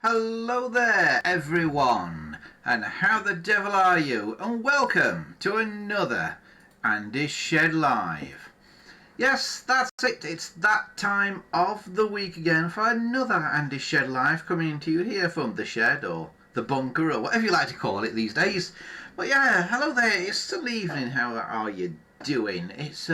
Hello there everyone, and how the devil are you, and welcome to another ANDYS Shed Live. Yes, that's it, it's that time of the week again for another ANDYS Shed Live coming to you here from the shed or the bunker or whatever you like to call it these days. But yeah, hello there, it's still evening, how are you doing? It's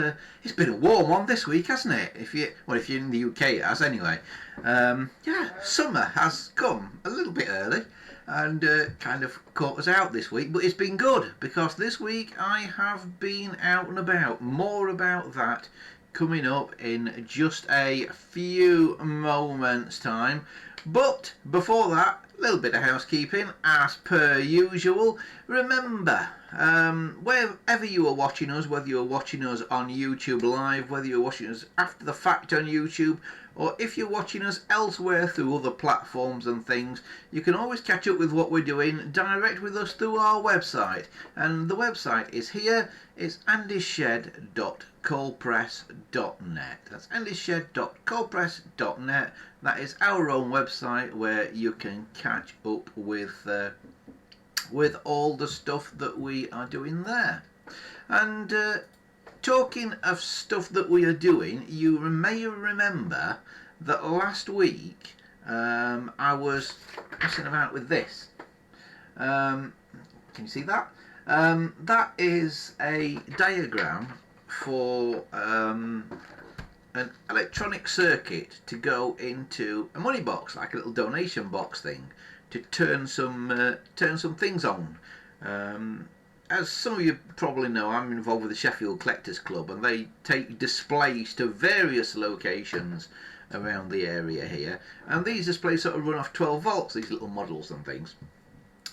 been a warm one this week, hasn't it? If you're in the UK, it has anyway. Yeah, summer has come a little bit early and kind of caught us out this week, but it's been good because this week I have been out and about. More about that coming up in just a few moments time. But before that, a little bit of housekeeping as per usual. Remember, wherever you are watching us, whether you're watching us on YouTube live, whether you're watching us after the fact on YouTube, or if you're watching us elsewhere through other platforms and things, you can always catch up with what we're doing direct with us through our website. And the website is here. It's andysshed.coldpress.net. That's andysshed.coldpress.net. That is our own website where you can catch up with all the stuff that we are doing there. And talking of stuff that we are doing, you may remember that last week I was messing about with this. Can you see that? That is a diagram for an electronic circuit to go into a money box, like a little donation box thing, to turn some things on. As some of you probably know, I'm involved with the Sheffield Collectors Club, and they take displays to various locations around the area here. And these displays sort of run off 12 volts, these little models and things.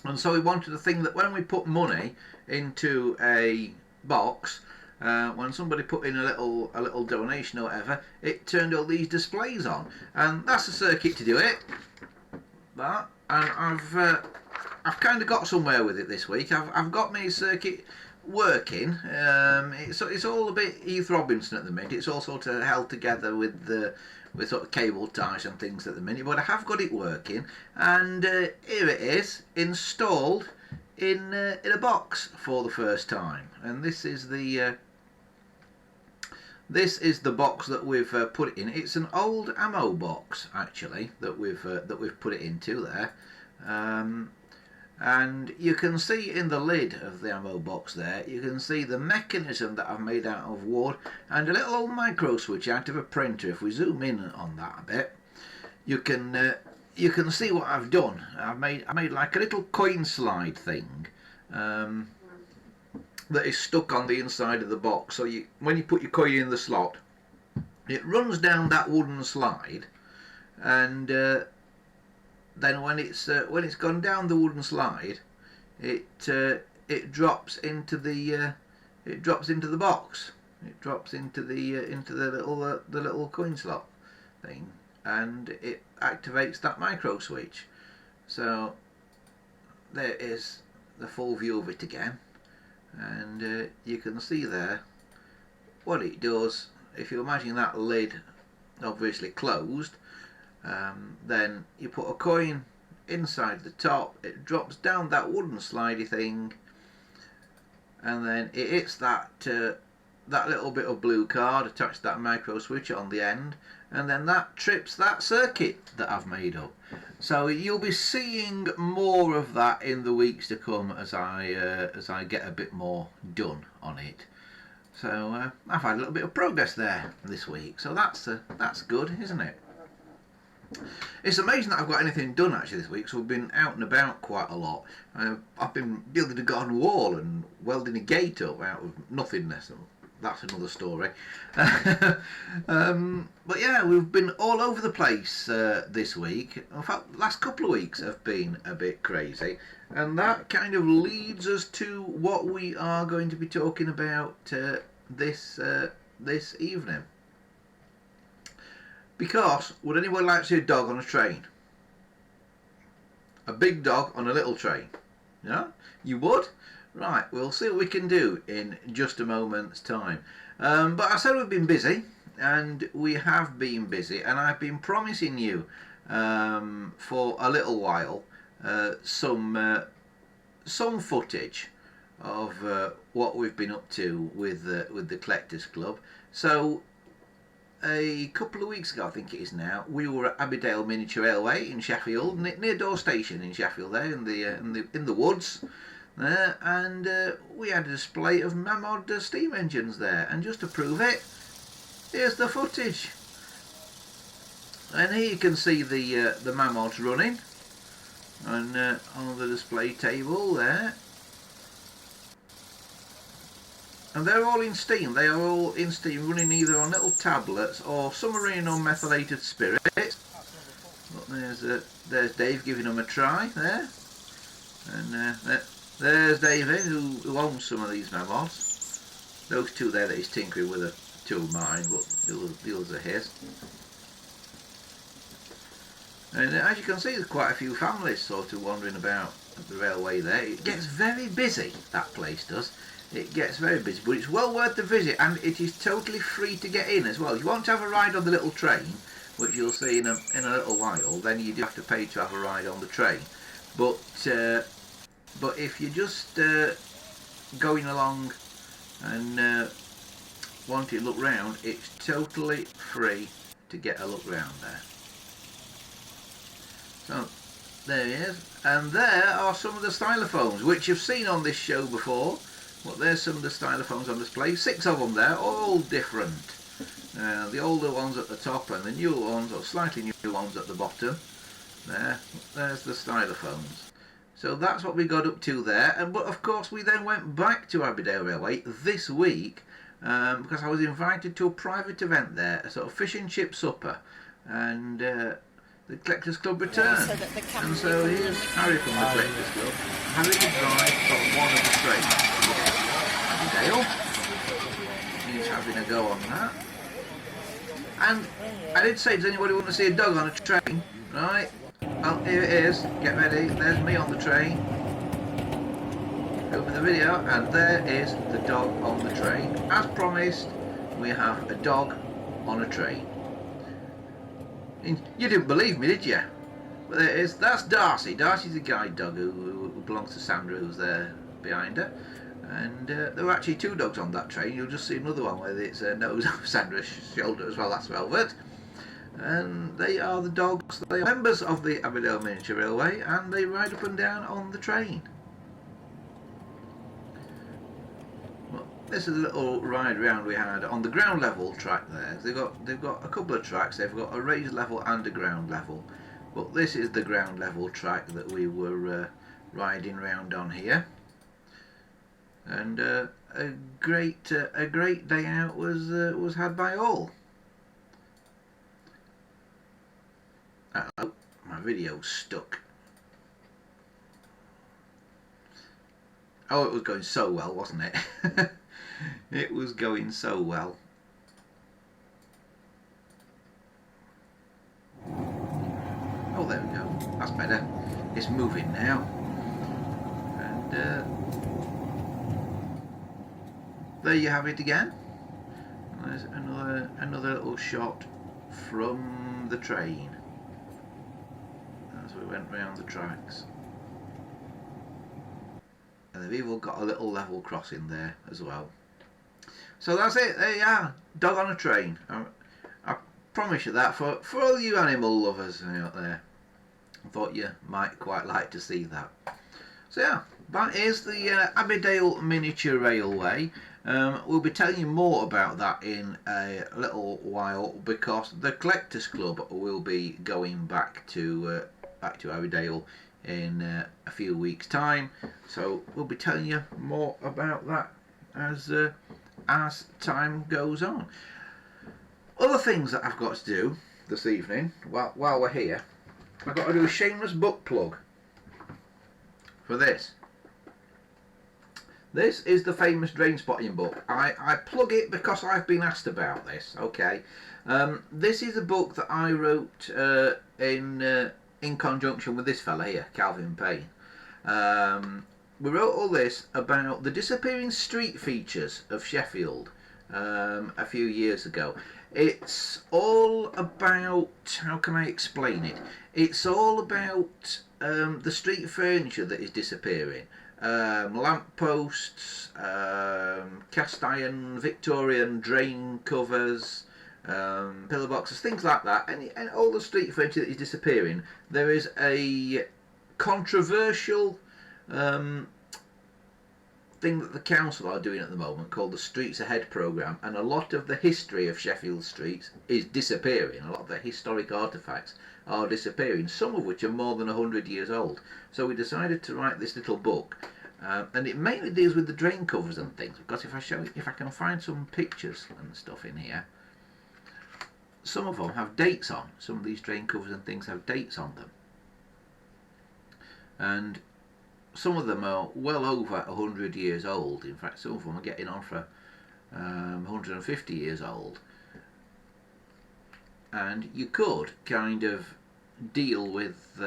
And so we wanted a thing that when we put money into a box, when somebody put in a little donation or whatever, it turned all these displays on. And that's a circuit to do it. That, and I've kind of got somewhere with it this week. I've got my circuit working. It's all a bit Heath Robinson at the minute. It's all sort of held together with sort of cable ties and things at the minute. But I have got it working, and here it is installed in a box for the first time. And this is the box that we've put it in. It's an old ammo box actually that we've put it into there. And you can see in the lid of the ammo box there, you can see the mechanism that I've made out of wood and a little old micro switch out of a printer. If we zoom in on that a bit, you can see what I've done. I made like a little coin slide thing that is stuck on the inside of the box. So when you put your coin in the slot, it runs down that wooden slide, and then when it's gone down the wooden slide, it drops into the box. It drops into the little coin slot thing, and it activates that micro switch. So there is the full view of it again, and you can see there what it does. If you imagine that lid obviously closed, then you put a coin inside the top, it drops down that wooden slidey thing, and then it hits that little bit of blue card attached to that micro switch on the end, and then that trips that circuit that I've made up. So you'll be seeing more of that in the weeks to come as I get a bit more done on it. So I've had a little bit of progress there this week, so that's good, isn't it? It's amazing that I've got anything done actually this week. So we've been out and about quite a lot. I've been building a garden wall and welding a gate up out of nothingness. That's another story. But yeah, we've been all over the place this week. In fact, the last couple of weeks have been a bit crazy, and that kind of leads us to what we are going to be talking about this evening. Because, would anyone like to see a dog on a train? A big dog on a little train? Yeah? You would? Right, we'll see what we can do in just a moment's time. But I said we've been busy, and we have been busy, and I've been promising you for a little while some footage of what we've been up to with the Collectors Club. So a couple of weeks ago, I think it is now, we were at Abbeydale Miniature Railway in Sheffield, near Door Station in Sheffield, there in the woods there, and we had a display of Mammoth steam engines there, and just to prove it, here's the footage. And here you can see the Mammoths running on the display table there. And they're all in steam. They are all in steam, running either on little tablets or some are running on methylated spirit. But there's Dave giving them a try there. And there's David, who owns some of these Mammoths. Those two there that he's tinkering with are two of mine, but the others are his. And as you can see, there's quite a few families sort of wandering about at the railway there. It gets very busy, that place does. It gets very busy, but it's well worth the visit, and it is totally free to get in as well. If you want to have a ride on the little train, which you'll see in a little while, then you do have to pay to have a ride on the train. But if you're just going along and wanting to look round, it's totally free to get a look round there. So there he is, and there are some of the stylophones which you've seen on this show before. But there's some of the stylophones on display, 6 of them there, all different. The older ones at the top and the newer ones, or slightly newer ones at the bottom. There's the stylophones. So that's what we got up to there. But of course we then went back to Abbeydale Railway this week because I was invited to a private event there, a sort of fish and chip supper. And the Collectors Club returned. And so here's Harry from the Collectors Club having a drive on one of the trains. Abbeydale. He's having a go on that. And I did say, does anybody want to see a dog on a train? Right. Well, here it is. Get ready. There's me on the train. Open the video, and there is the dog on the train. As promised, we have a dog on a train. You didn't believe me, did you? But there it is. That's Darcy. Darcy's a guide dog who belongs to Sandra, who's there behind her. And there were actually 2 dogs on that train. You'll just see another one with its nose off Sandra's shoulder as well. That's Velvet. And they are the dogs. They are members of the Abbeydale Miniature Railway, and they ride up and down on the train. Well, this is a little ride round we had on the ground level track there. They've got a couple of tracks. They've got a raised level and a ground level. But this is the ground level track that we were riding round on here. And a great day out was had by all. Oh, my video's stuck. Oh, it was going so well, wasn't it? It was going so well. Oh, there we go. That's better. It's moving now. And there you have it again. There's another little shot from the train as we went round the tracks. And they've even got a little level crossing there as well. So that's it. There you are. Dog on a train. I promise you that for all you animal lovers out there. I thought you might quite like to see that. So yeah, that is the Abbeydale Miniature Railway. We'll be telling you more about that in a little while because the Collectors Club will be going back to Abbeydale in a few weeks' time. So we'll be telling you more about that as time goes on. Other things that I've got to do this evening while we're here, I've got to do a shameless book plug for this. This is the famous Drain Spotting book. I plug it because I've been asked about this. Okay, this is a book that I wrote in conjunction with this fella here, Calvin Payne. We wrote all this about the disappearing street features of Sheffield a few years ago. It's all about, how can I explain it? It's all about the street furniture that is disappearing. Lamp posts, cast iron Victorian drain covers, pillar boxes, things like that, and all the street furniture that is disappearing. There is a controversial thing that the council are doing at the moment called the Streets Ahead programme, and a lot of the history of Sheffield streets is disappearing. A lot of the historic artefacts are disappearing, some of which are more than 100 years old. So we decided to write this little book, and it mainly deals with the drain covers and things, because if I can find some pictures and stuff in here, some of them have dates on. Some of these drain covers and things have dates on them, and some of them are well over 100 years old. In fact, some of them are getting on for 150 years old. And you could kind of deal with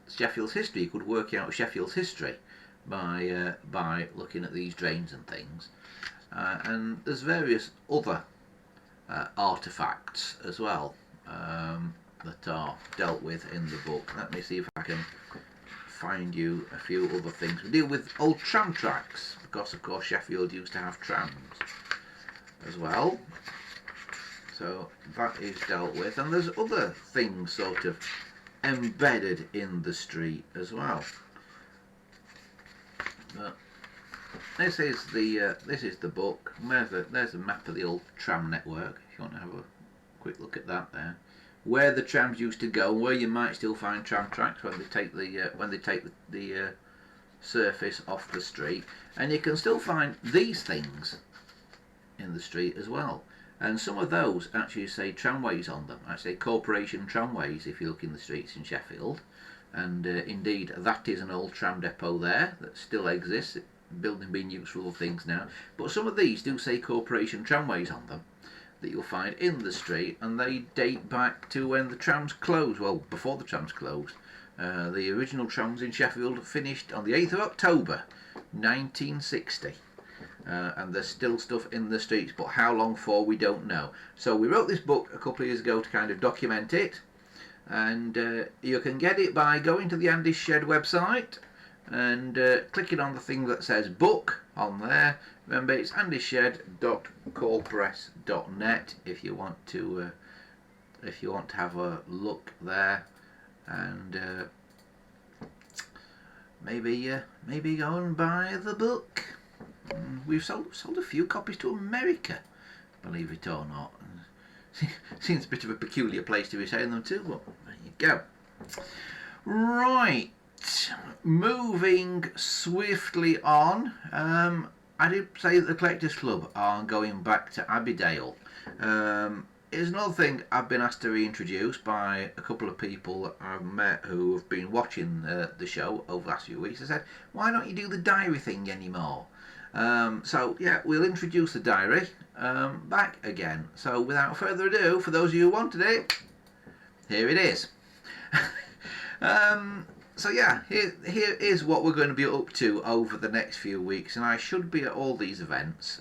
Sheffield's history. You could work out Sheffield's history by looking at these drains and things. And there's various other artefacts as well that are dealt with in the book. Let me see if I can find you a few other things. We deal with old tram tracks, because of course Sheffield used to have trams as well, so that is dealt with. And there's other things sort of embedded in the street as well. But this is the book. There's a map of the old tram network, if you want to have a quick look at that there, where the trams used to go, where you might still find tram tracks when they take the surface off the street, and you can still find these things in the street as well. And some of those actually say tramways on them. I say corporation tramways if you look in the streets in Sheffield, and indeed that is an old tram depot there that still exists. Building being used for other things now, but some of these do say corporation tramways on them that you'll find in the street, and they date back to when the trams closed. Well, before the trams closed. The original trams in Sheffield finished on the 8th of October 1960, and there's still stuff in the streets, but how long for we don't know. So we wrote this book a couple of years ago to kind of document it, and you can get it by going to the ANDYS Shed website and clicking on the thing that says book on there. Remember, it's andyshed.callpress.net if you want to have a look there, and maybe go and buy the book. We've sold a few copies to America, believe it or not. Seems a bit of a peculiar place to be selling them to, but there you go. Right, moving swiftly on. I did say that the Collectors Club are going back to Abbeydale. It's another thing I've been asked to reintroduce by a couple of people that I've met who have been watching the show over the last few weeks. I said, why don't you do the diary thing anymore? So yeah, we'll introduce the diary back again. So without further ado, for those of you who wanted it, here it is. So yeah, here is what we're going to be up to over the next few weeks, and I should be at all these events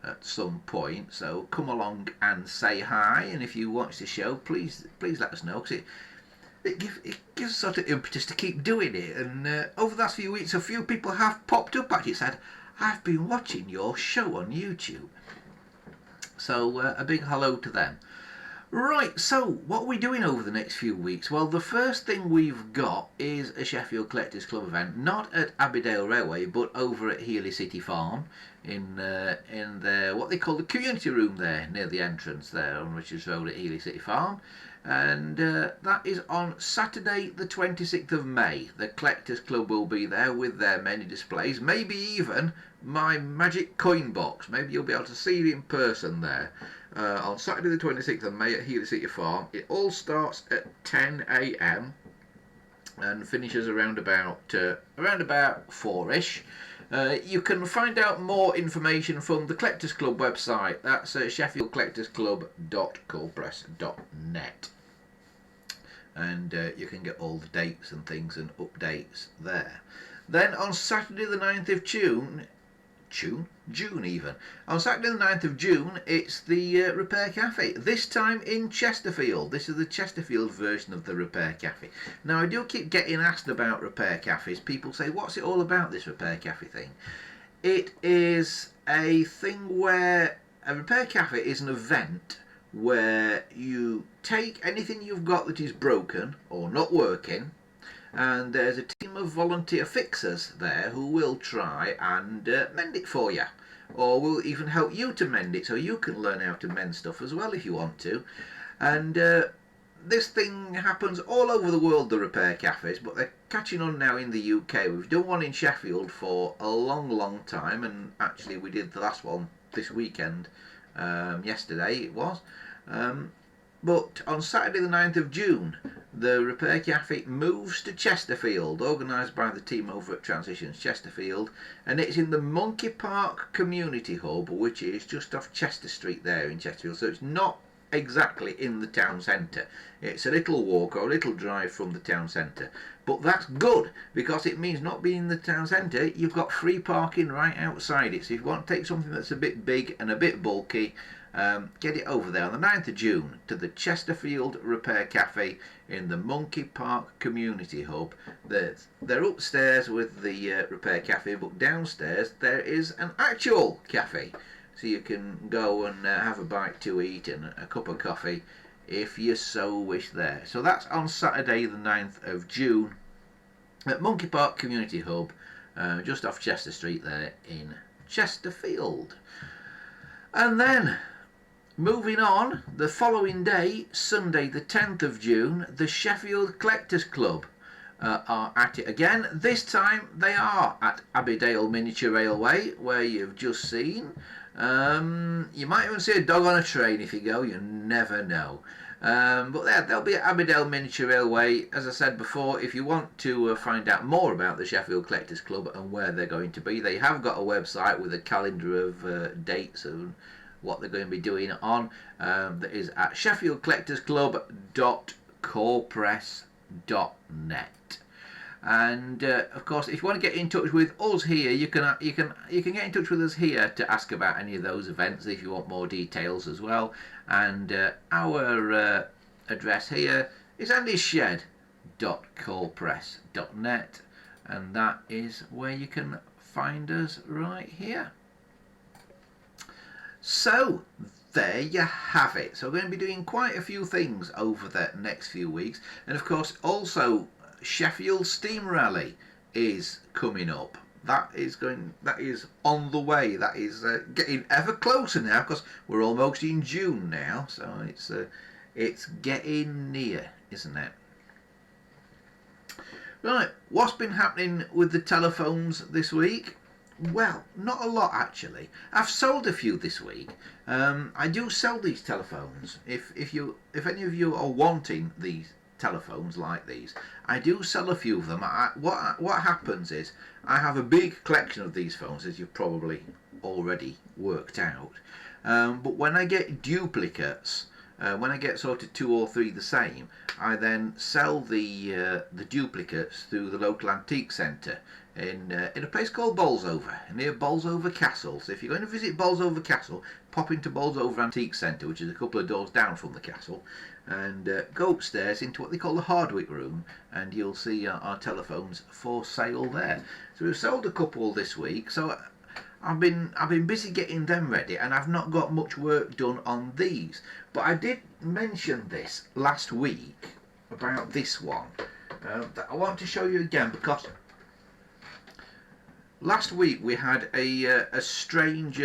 at some point, so come along and say hi, and if you watch the show, please let us know, because it gives sort of impetus to keep doing it. And over the last few weeks, a few people have popped up actually said, I've been watching your show on YouTube, so a big hello to them. Right, so what are we doing over the next few weeks? Well, the first thing we've got is a Sheffield Collectors Club event, not at Abbeydale Railway, but over at Healy City Farm, in their, what they call the community room there, near the entrance there on Richards Road at Healy City Farm. And that is on Saturday the 26th of May. The Collectors Club will be there with their many displays, maybe even my magic coin box. Maybe you'll be able to see it in person there. On Saturday the 26th of May at Healy City Farm. It all starts at 10 AM and finishes around about 4ish. You can find out more information from the Collectors Club website. That's sheffieldcollectorsclub.coolpress.net, and you can get all the dates and things and updates there. Then on Saturday the 9th of June June even. On Saturday the 9th of June, it's the Repair Cafe. This time in Chesterfield. This is the Chesterfield version of the Repair Cafe. Now, I do keep getting asked about Repair Cafes. People say, what's it all about, this Repair Cafe thing? It is a thing where a Repair Cafe is an event where you take anything you've got that is broken or not working, and there's a team of volunteer fixers there who will try and mend it for you, or will even help you to mend it, so you can learn how to mend stuff as well if you want to. And this thing happens all over the world, the Repair Cafes, but they're catching on now in the UK. We've done one in Sheffield for a long time, and actually we did the last one this weekend, yesterday it was. But on Saturday the 9th of June, the Repair Cafe moves to Chesterfield, organised by the team over at Transitions Chesterfield, and it's in the Monkey Park Community Hub, which is just off Chester Street there in Chesterfield, so it's not exactly in the town centre. It's a little walk or a little drive from the town centre, but that's good because it means not being in the town centre, you've got free parking right outside it. So if you want to take something that's a bit big and a bit bulky, get it over there on the 9th of June to the Chesterfield Repair Cafe in the Monkey Park Community Hub. They're upstairs with the Repair Cafe, but downstairs there is an actual cafe, so you can go and have a bite to eat and a cup of coffee if you so wish there. So that's on Saturday the 9th of June at Monkey Park Community Hub, just off Chester Street there in Chesterfield. And then moving on, the following day, Sunday the 10th of June, the Sheffield Collectors Club are at it again. This time they are at Abbeydale Miniature Railway, where you've just seen. You might even see a dog on a train if you go, you never know. But they'll be at Abbeydale Miniature Railway. As I said before, if you want to find out more about the Sheffield Collectors Club and where they're going to be, they have got a website with a calendar of dates and what they're going to be doing on. That is at sheffieldcollectorsclub.corepress.net. And of course, if you want to get in touch with us here, you can get in touch with us here to ask about any of those events if you want more details as well. And our address here is andyshed.corepress.net, and that is where you can find us right here. So there you have it. So we're going to be doing quite a few things over the next few weeks, and of course also Sheffield Steam Rally is coming up. That is on the way. That is getting ever closer now, because we're almost in June now. So it's getting near, isn't it? Right, what's been happening with the telephones this week? Well, not a lot actually. I've sold a few this week. I do sell these telephones. If any of you are wanting these telephones like these, I do sell a few of them. What happens is I have a big collection of these phones, as you've probably already worked out. But when I get duplicates, when I get sort of 2 or 3 the same, I then sell the duplicates through the local antique centre in a place called Bolsover, near Bolsover Castle. So if you're going to visit Bolsover Castle, pop into Bolsover Antique Centre, which is a couple of doors down from the castle, and go upstairs into what they call the Hardwick room, and you'll see our telephones for sale there. So we've sold a couple this week, so I've been busy getting them ready, and I've not got much work done on these. But I did mention this last week about this one that I want to show you again, because last week we had a strange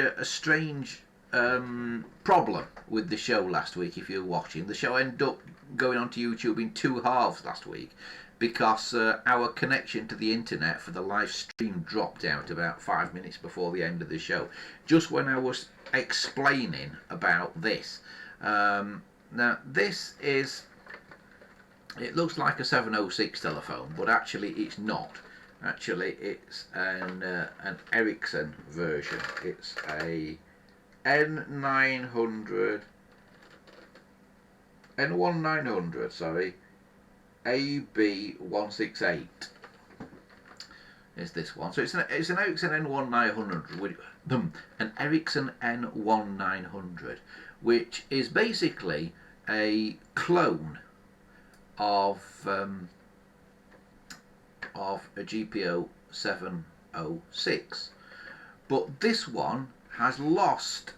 problem with the show last week. If you're watching, the show ended up going onto YouTube in 2 halves last week, because our connection to the internet for the live stream dropped out about 5 minutes before the end of the show, just when I was explaining about this. Now this is, it looks like a 706 telephone, but actually it's not. Actually it's an Ericsson version. It's a N1900 AB168. is this one. So it's an Ericsson N1900, an Ericsson N1900, which is basically a clone of a GPO 706, but this one has lost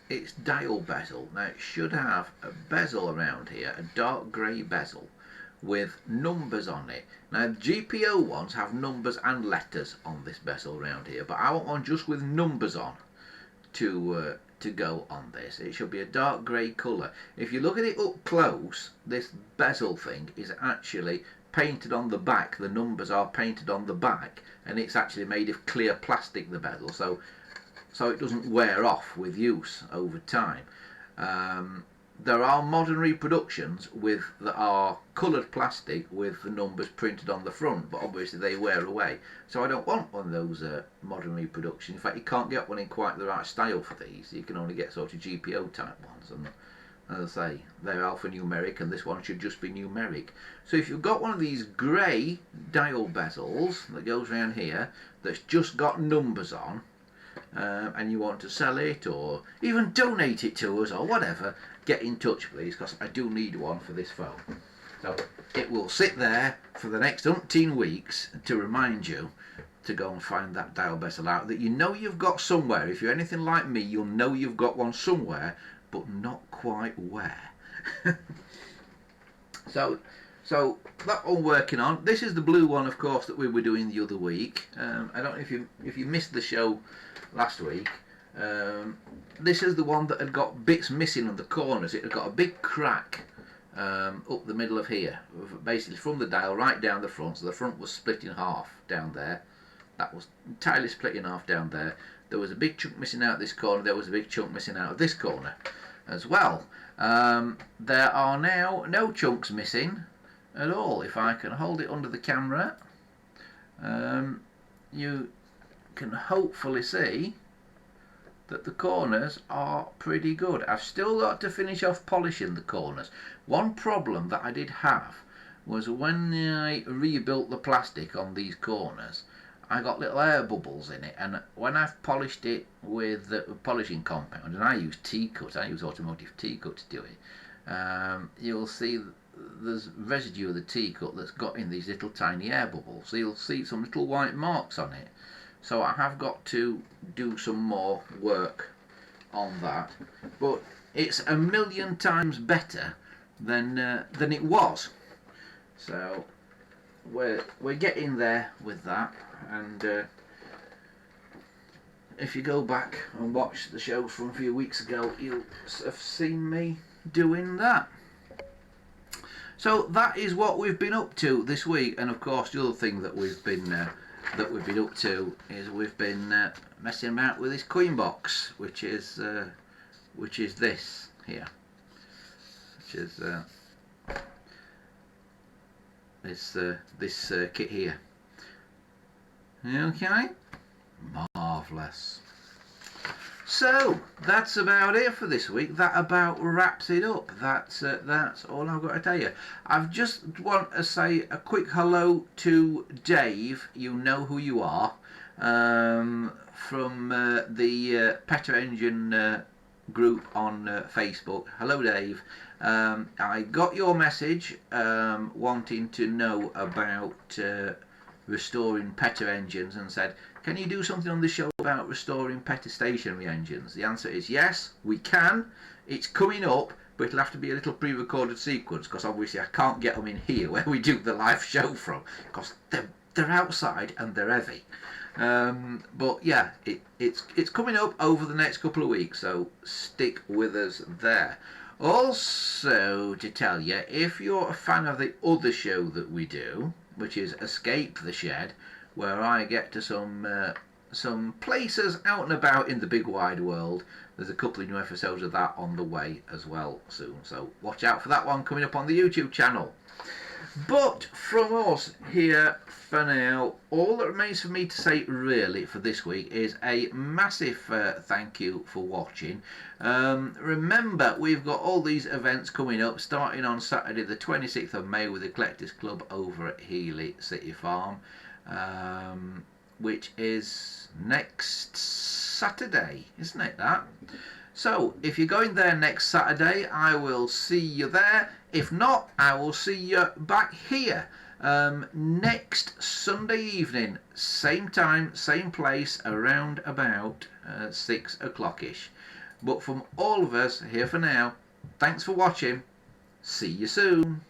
its dial bezel. Now it should have a bezel around here, a dark grey bezel with numbers on it. Now the GPO ones have numbers and letters on this bezel around here, but I want one just with numbers on to go on this. It should be a dark grey colour. If you look at it up close, this bezel thing is actually painted on the back. The numbers are painted on the back, and it's actually made of clear plastic, the bezel, so it doesn't wear off with use over time. There are modern reproductions that are coloured plastic with the numbers printed on the front, but obviously they wear away. So I don't want one of those modern reproductions. In fact, you can't get one in quite the right style for these. You can only get sort of GPO type ones, and as I say, they're alphanumeric, and this one should just be numeric. So if you've got one of these grey dial bezels that goes around here that's just got numbers on, and you want to sell it or even donate it to us or whatever, get in touch please, because I do need one for this phone. So it will sit there for the next umpteen weeks to remind you to go and find that dial bezel out that you know you've got somewhere. If you're anything like me, you'll know you've got one somewhere, but not quite where. So that all working on. This is the blue one, of course, that we were doing the other week. I don't know if you missed the show last week. This is the one that had got bits missing on the corners. It had got a big crack up the middle of here, basically from the dial right down the front. So the front was split in half down there. That was entirely split in half down there. There was a big chunk missing out this corner. There was a big chunk missing out of this corner as well. There are now no chunks missing at all. If I can hold it under the camera, you can hopefully see that the corners are pretty good. I've still got to finish off polishing the corners. One problem that I did have was when I rebuilt the plastic on these corners, I got little air bubbles in it, and when I've polished it with the polishing compound, and I use T-cut, I use automotive T-cut to do it, you'll see there's residue of the T-cut that's got in these little tiny air bubbles. So you'll see some little white marks on it. So I have got to do some more work on that, but it's a million times better than it was. So we're getting there with that, and if you go back and watch the shows from a few weeks ago, you'll have seen me doing that. So that is what we've been up to this week, and of course the other thing that we've been up to is we've been messing about with this coin box, which is this here, which is this kit here. Okay, marvellous. So that's about it for this week. That about wraps it up. That's all I've got to tell you. I've just want to say a quick hello to Dave. You know who you are, from the Petter Engine group on Facebook. Hello, Dave. I got your message wanting to know about restoring Petter engines, and said, can you do something on the show about restoring Petter stationary engines? The answer is yes, we can. It's coming up, but it'll have to be a little pre-recorded sequence, because obviously I can't get them in here where we do the live show from, because they're outside and they're heavy. But yeah, it's coming up over the next couple of weeks, so stick with us there. Also, to tell you, if you're a fan of the other show that we do, which is Escape the Shed, where I get to some places out and about in the big wide world, there's a couple of new episodes of that on the way as well soon, so watch out for that one coming up on the YouTube channel. But from us here for now, all that remains for me to say really for this week is a massive thank you for watching. Remember, we've got all these events coming up, starting on Saturday the 26th of May with the Collectors Club over at Healy City Farm. which is next Saturday, isn't it, that? So if you're going there next Saturday, I will see you there. If not, I will see you back here next Sunday evening, same time, same place, around about 6 o'clock-ish. But from all of us here for now, thanks for watching. See you soon.